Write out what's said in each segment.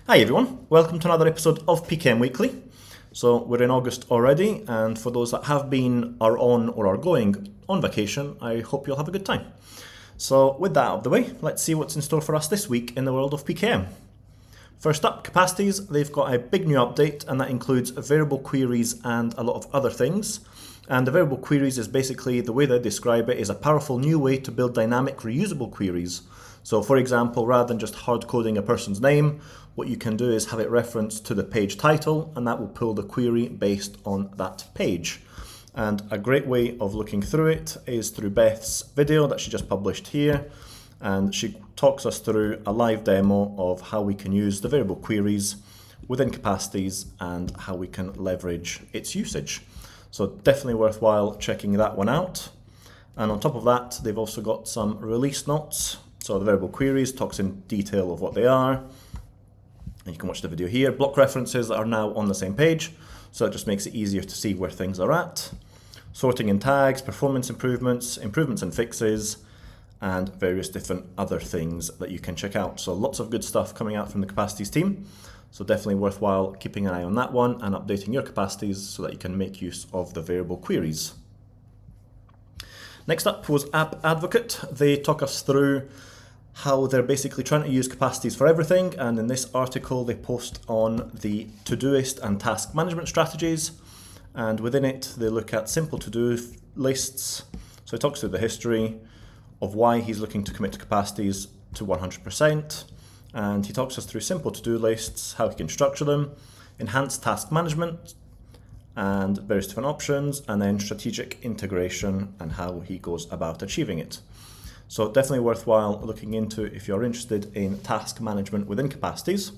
Hi everyone, welcome to another episode of PKM Weekly. So we're in August already, and for those that have been, are on, or are going on vacation, I hope you'll have a good time. So with that out of the way, let's see what's in store for us this week in the world of PKM. First up, Capacities. They've got a big new update, and that includes variable queries and a lot of other things. And the variable queries is basically, the way they describe it, is a powerful new way to build dynamic reusable queries. So for example, rather than just hard coding a person's name, what you can do is have it reference to the page title, and that will pull the query based on that page. And a great way of looking through it is through Beth's video that she just published here. And she talks us through a live demo of how we can use the variable queries within Capacities and how we can leverage its usage. So definitely worthwhile checking that one out. And on top of that, they've also got some release notes. So the variable queries talks in detail of what they are. And you can watch the video here. Block references that are now on the same page. So it just makes it easier to see where things are at. Sorting in tags, performance improvements, improvements and fixes, and various different other things that you can check out. So lots of good stuff coming out from the Capacities team. So definitely worthwhile keeping an eye on that one and updating your Capacities so that you can make use of the variable queries. Next up was App Advocate. They talk us through how they're basically trying to use Capacities for everything, and in this article they post on the Todoist and task management strategies, and within it they look at simple to-do lists. So he talks through the history of why he's looking to commit to Capacities to 100%, and he talks us through simple to-do lists, how he can structure them, enhanced task management and various different options, and then strategic integration and how he goes about achieving it. So definitely worthwhile looking into if you're interested in task management within Capacities.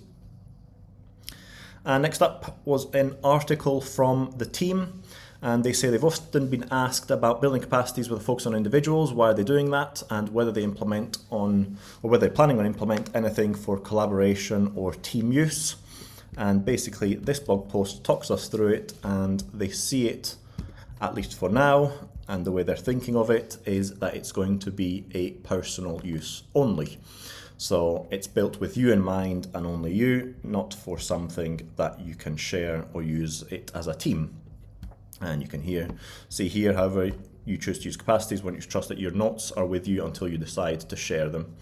And next up was an article from the team, and they say they've often been asked about building Capacities with a focus on individuals, why are they doing that, and whether they implement on, or whether they're planning on implement anything for collaboration or team use. And basically this blog post talks us through it, and they see it, at least for now, and the way they're thinking of it is that it's going to be a personal use only. So it's built with you in mind and only you, not for something that you can share or use it as a team. And you can see here, however you choose to use Capacities, when you trust that your notes are with you until you decide to share them.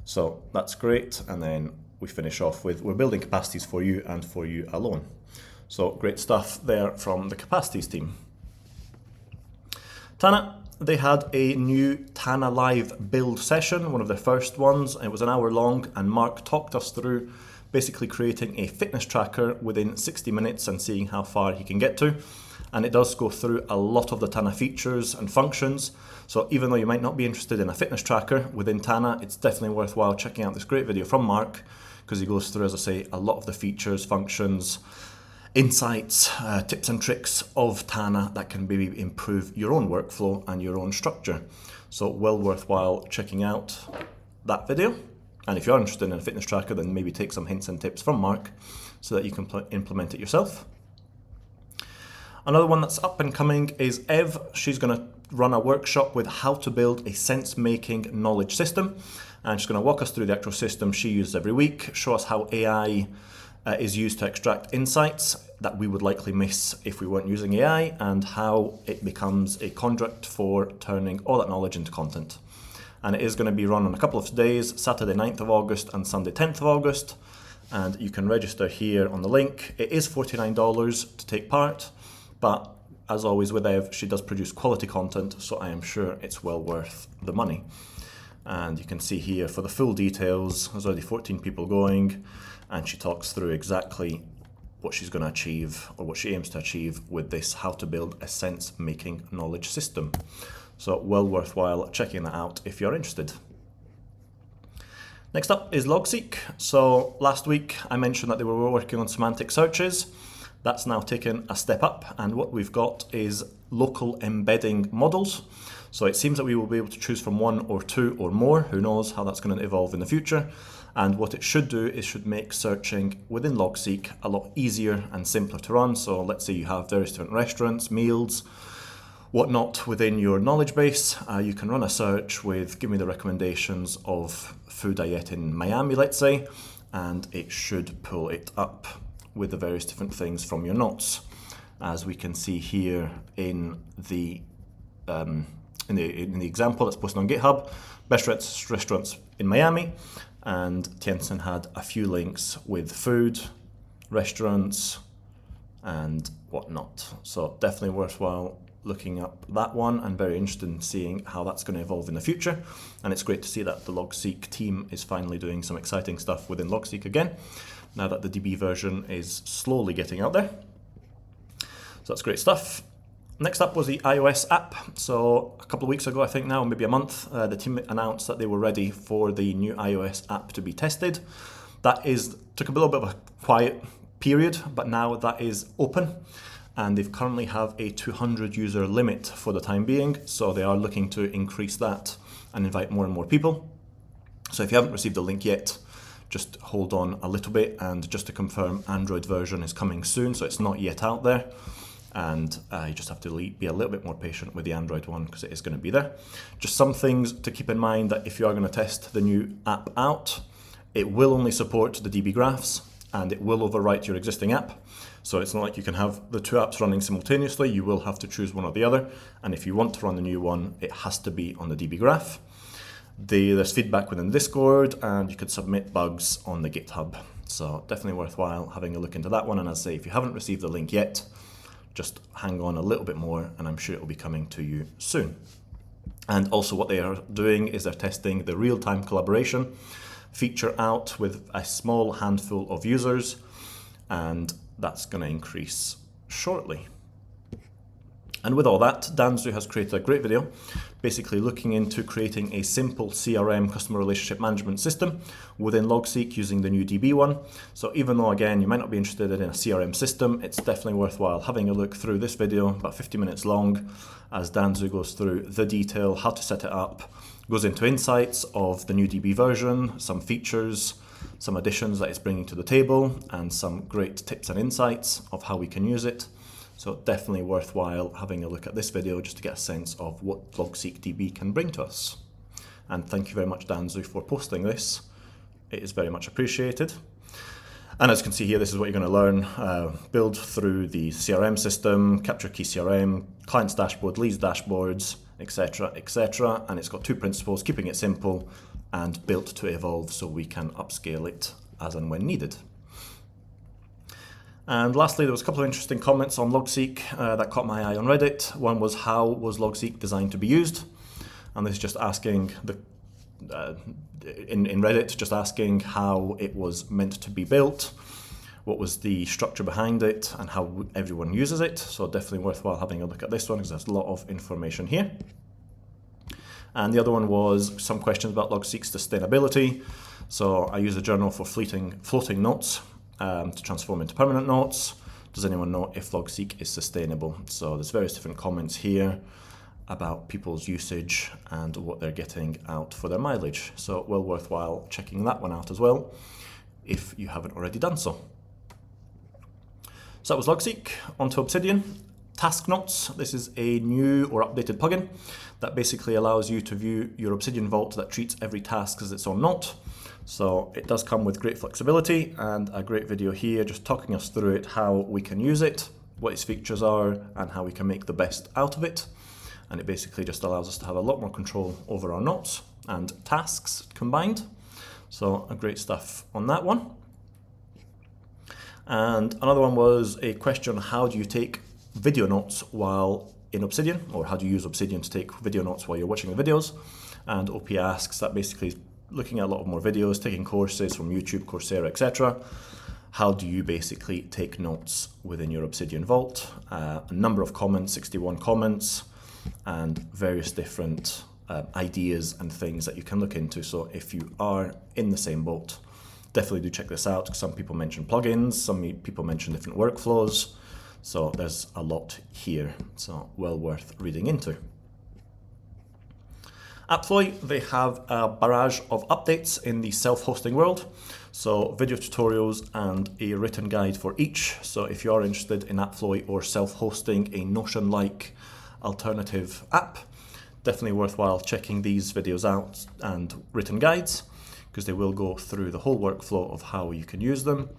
So that's great. And then we finish off with, we're building Capacities for you and for you alone. So great stuff there from the Capacities team. Tana, they had a new Tana live build session, one of their first ones. It was an hour long, and Mark talked us through basically creating a fitness tracker within 60 minutes and seeing how far he can get to. And it does go through a lot of the Tana features and functions. So even though you might not be interested in a fitness tracker within Tana, it's definitely worthwhile checking out this great video from Mark, because he goes through, as I say, a lot of the features, functions, insights, tips and tricks of Tana that can maybe improve your own workflow and your own structure. So well worthwhile checking out that video. And if you're interested in a fitness tracker, then maybe take some hints and tips from Mark so that you can implement it yourself. Another one that's up and coming is Ev. She's going to run a workshop with how to build a sense-making knowledge system. And she's going to walk us through the actual system she uses every week, show us how AI is used to extract insights that we would likely miss if we weren't using AI, and how it becomes a conduit for turning all that knowledge into content. And it is going to be run on a couple of days, Saturday 9th of August and Sunday 10th of August. And you can register here on the link. It is $49 to take part, but as always with Ev, she does produce quality content, so I am sure it's well worth the money. And you can see here for the full details, there's already 14 people going, and she talks through exactly what she's going to achieve, or what she aims to achieve with this, how to build a sense-making knowledge system. So well worthwhile checking that out if you're interested. Next up is Logseq. So last week I mentioned that they were working on semantic searches. That's now taken a step up, and what we've got is local embedding models. So it seems that we will be able to choose from one or two or more. Who knows how that's going to evolve in the future. And what it should do is should make searching within Logseq a lot easier and simpler to run. So let's say you have various different restaurants, meals, whatnot within your knowledge base. You can run a search with, give me the recommendations of food I ate in Miami, let's say, and it should pull it up with the various different things from your notes. As we can see here in the example that's posted on GitHub, best restaurants in Miami, and Tiensen had a few links with food, restaurants, and whatnot. So definitely worthwhile looking up that one, and very interested in seeing how that's going to evolve in the future. And it's great to see that the Logseq team is finally doing some exciting stuff within Logseq again, now that the DB version is slowly getting out there. So that's great stuff. Next up was the iOS app. So a couple of weeks ago, I think now, maybe a month, the team announced that they were ready for the new iOS app to be tested. That took a little bit of a quiet period, but now that is open, and they currently have a 200 user limit for the time being. So they are looking to increase that and invite more and more people. So if you haven't received the link yet, just hold on a little bit. And just to confirm, Android version is coming soon, so it's not yet out there. And you just have to be a little bit more patient with the Android one, because it is going to be there. Just some things to keep in mind: that if you are going to test the new app out, it will only support the DB graphs, and it will overwrite your existing app. So it's not like you can have the two apps running simultaneously. You will have to choose one or the other. And if you want to run the new one, it has to be on the DB graph. There's feedback within Discord, and you could submit bugs on the GitHub. So definitely worthwhile having a look into that one. And as I say, if you haven't received the link yet, just hang on a little bit more, and I'm sure it will be coming to you soon. And also what they are doing is they're testing the real-time collaboration feature out with a small handful of users, and that's going to increase shortly. And with all that, Danzu has created a great video basically looking into creating a simple CRM, customer relationship management system, within Logseq using the new DB one. So even though, again, you might not be interested in a CRM system, it's definitely worthwhile having a look through this video, about 50 minutes long, as Danzu goes through the detail, how to set it up, goes into insights of the new DB version, some features, some additions that it's bringing to the table, and some great tips and insights of how we can use it. So definitely worthwhile having a look at this video just to get a sense of what Logseq DB can bring to us. And thank you very much, Danzu, for posting this. It is very much appreciated. And as you can see here, this is what you're going to learn. Build through the CRM system, capture key CRM, client's dashboard, leads dashboards, etc., etc. And it's got two principles: keeping it simple and built to evolve, so we can upscale it as and when needed. And lastly, there was a couple of interesting comments on Logseq that caught my eye on Reddit. One was, how was Logseq designed to be used? And this is just asking, in Reddit, just asking how it was meant to be built, what was the structure behind it, and how everyone uses it. So definitely worthwhile having a look at this one, because there's a lot of information here. And the other one was some questions about Logseq's sustainability. So I use a journal for floating notes to transform into permanent notes. Does anyone know if Logseq is sustainable? So there's various different comments here about people's usage and what they're getting out for their mileage. So well worthwhile checking that one out as well, if you haven't already done so. So that was Logseq. On to Obsidian. Task Notes. This is a new or updated plugin that basically allows you to view your Obsidian vault that treats every task as its own note. So it does come with great flexibility, and a great video here just talking us through it, how we can use it, what its features are, and how we can make the best out of it. And it basically just allows us to have a lot more control over our notes and tasks combined. So great stuff on that one. And another one was a question: how do you take video notes while in Obsidian, or how do you use Obsidian to take video notes while you're watching the videos? And OP asks that basically looking at a lot more videos, taking courses from YouTube, Coursera, etc. How do you basically take notes within your Obsidian vault? A number of comments, 61 comments, and various different ideas and things that you can look into. So if you are in the same boat, definitely do check this out. Some people mention plugins, some people mention different workflows. So there's a lot here, so well worth reading into. AppFlowy, they have a barrage of updates in the self-hosting world. So video tutorials and a written guide for each. So if you are interested in AppFlowy or self-hosting a Notion-like alternative app, definitely worthwhile checking these videos out and written guides. because they will go through the whole workflow of how you can use them.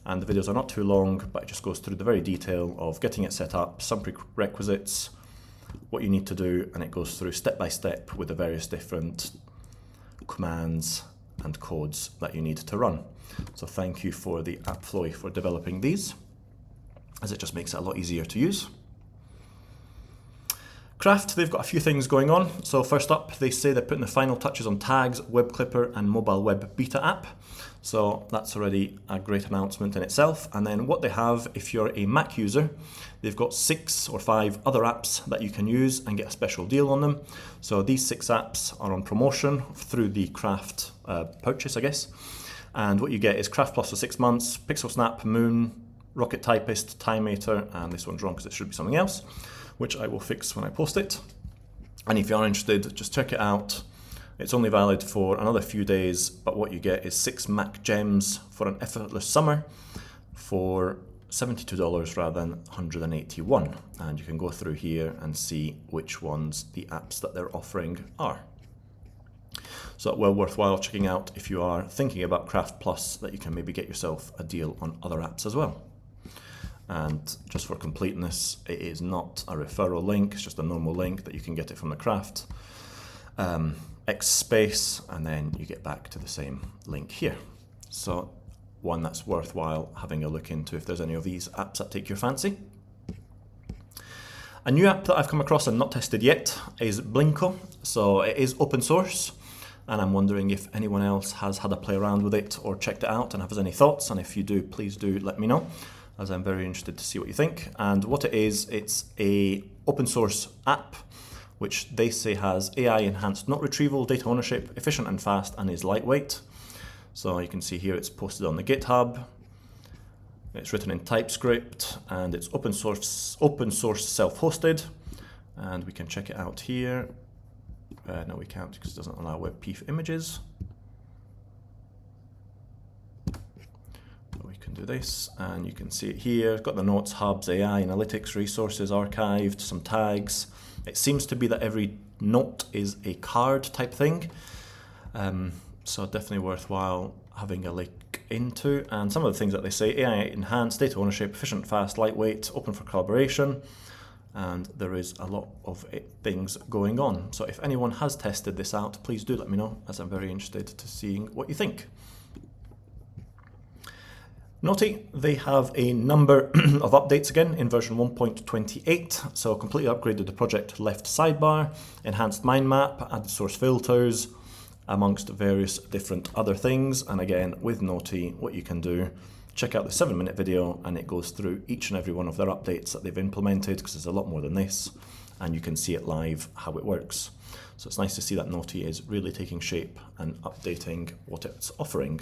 And the videos are not too long, but it just goes through the very detail of getting it set up, some prerequisites, what you need to do, and it goes through step by step with the various different commands and codes that you need to run. So thank you for the AppFlowy for developing these, as it just makes it a lot easier to use. Craft, they've got a few things going on. So first up, they say they're putting the final touches on tags, web clipper, and mobile web beta app. So that's already a great announcement in itself. And then what they have, if you're a Mac user, they've got 6 or 5 other apps that you can use and get a special deal on them. So these 6 apps are on promotion through the Craft purchase, I guess. And what you get is Craft Plus for 6 months, Pixel Snap, Moon, Rocket Typist, Time Meter, and this one's wrong because it should be something else, which I will fix when I post it. And if you are interested, just check it out. It's only valid for another few days, but what you get is 6 Mac gems for an effortless summer for $72 rather than $181. And you can go through here and see which ones the apps that they're offering are. So well worthwhile checking out if you are thinking about Craft Plus, that you can maybe get yourself a deal on other apps as well. And just for completeness, it is not a referral link, it's just a normal link that you can get it from the Craft X space, and then you get back to the same link here. So one that's worthwhile having a look into if there's any of these apps that take your fancy. A new app that I've come across and not tested yet is Blinko. So it is open source, and I'm wondering if anyone else has had a play around with it or checked it out and has any thoughts, and if you do, please do let me know, as I'm very interested to see what you think. And what it is, it's a open source app which they say has AI enhanced note retrieval, data ownership, efficient and fast, and is lightweight. So you can see here it's posted on the GitHub. It's written in TypeScript, and it's open source self-hosted, and we can check it out here. No, we can't because it doesn't allow WebP images. We can do this, and you can see it here. It's got the notes, hubs, AI, analytics, resources, archived, some tags. It seems to be that every note is a card type thing. So definitely worthwhile having a look into. And some of the things that they say: AI enhanced, data ownership, efficient, fast, lightweight, open for collaboration. And there is a lot of things going on. So if anyone has tested this out, please do let me know, as I'm very interested to seeing what you think. Noteey, they have a number of updates again in version 1.28. So completely upgraded the project left sidebar, enhanced mind map, added source filters, amongst various different other things. And again, with Noteey, what you can do, check out the 7-minute video, and it goes through each and every one of their updates that they've implemented, because there's a lot more than this, and you can see it live how it works. So it's nice to see that Noteey is really taking shape and updating what it's offering.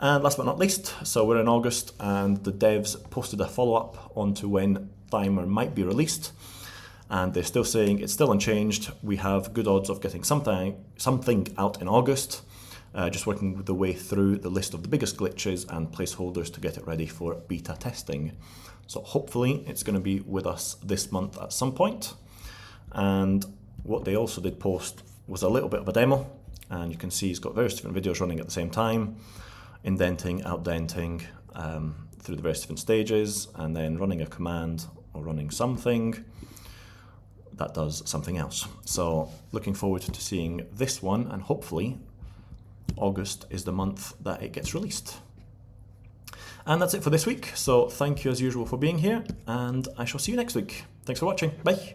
And last but not least, so we're in August, and the devs posted a follow-up onto when Thymer might be released, and they're still saying it's still unchanged. We have good odds of getting something out in August, just working the way through the list of the biggest glitches and placeholders to get it ready for beta testing. So hopefully it's going to be with us this month at some point. And what they also did post was a little bit of a demo, and you can see he's got various different videos running at the same time, indenting, outdenting through the various different stages, and then running a command or running something that does something else. So looking forward to seeing this one, and hopefully August is the month that it gets released. And that's it for this week. So thank you as usual for being here, and I shall see you next week. Thanks for watching. Bye.